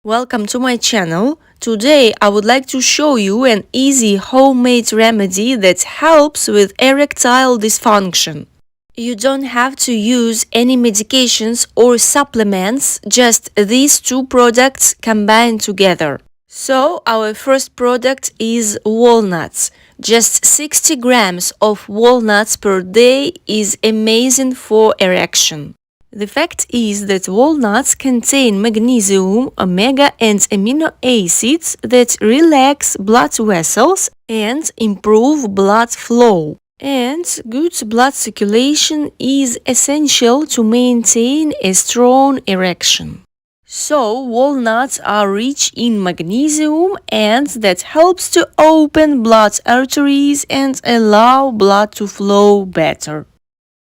Welcome to my channel. Today I would like to show you an easy homemade remedy that helps with erectile dysfunction. You don't have to use any medications or supplements, just these two products combined together. So our first product is walnuts. Just 60 grams of walnuts per day is amazing for erection. The fact is that walnuts contain magnesium, omega and amino acids that relax blood vessels and improve blood flow. And good blood circulation is essential to maintain a strong erection. So, walnuts are rich in magnesium and that helps to open blood arteries and allow blood to flow better.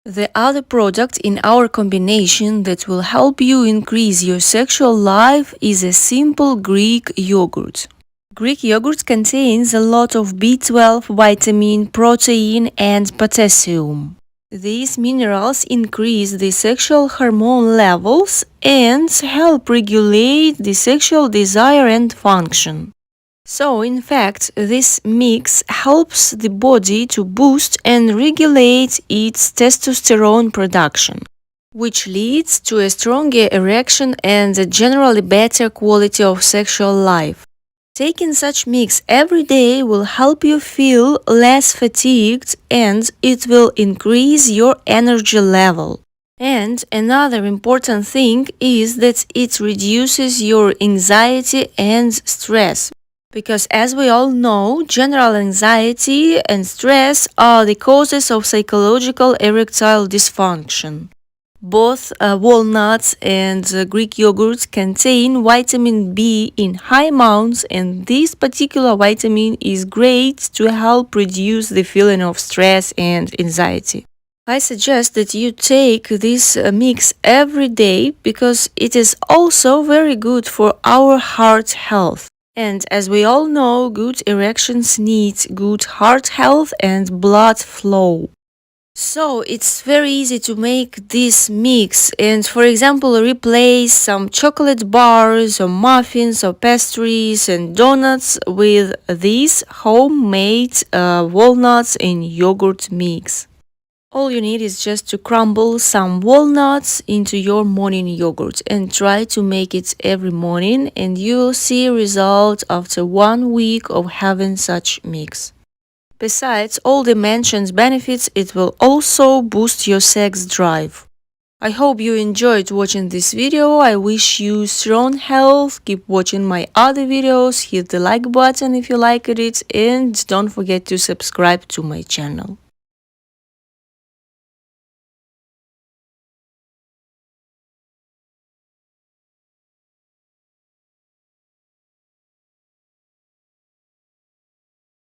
The other product in our combination that will help you increase your sexual life is a simple Greek yogurt. Greek yogurt contains a lot of B12, vitamin, protein, and potassium. These minerals increase the sexual hormone levels and help regulate the sexual desire and function. So, in fact, this mix helps the body to boost and regulate its testosterone production, which leads to a stronger erection and a generally better quality of sexual life. Taking such mix every day will help you feel less fatigued and it will increase your energy level. And another important thing is that it reduces your anxiety and stress. Because as we all know, general anxiety and stress are the causes of psychological erectile dysfunction. Both walnuts and Greek yogurt contain vitamin B in high amounts, and this particular vitamin is great to help reduce the feeling of stress and anxiety. I suggest that you take this mix every day because it is also very good for our heart health. And as we all know, good erections need good heart health and blood flow. So it's very easy to make this mix and, for example, replace some chocolate bars or muffins or pastries and donuts with this homemade walnuts and yogurt mix. All you need is just to crumble some walnuts into your morning yogurt and try to make it every morning, and you'll see a result after 1 week of having such mix. Besides all the mentioned benefits, it will also boost your sex drive. I hope you enjoyed watching this video. I wish you strong health. Keep watching my other videos, hit the like button if you liked it, and don't forget to subscribe to my channel.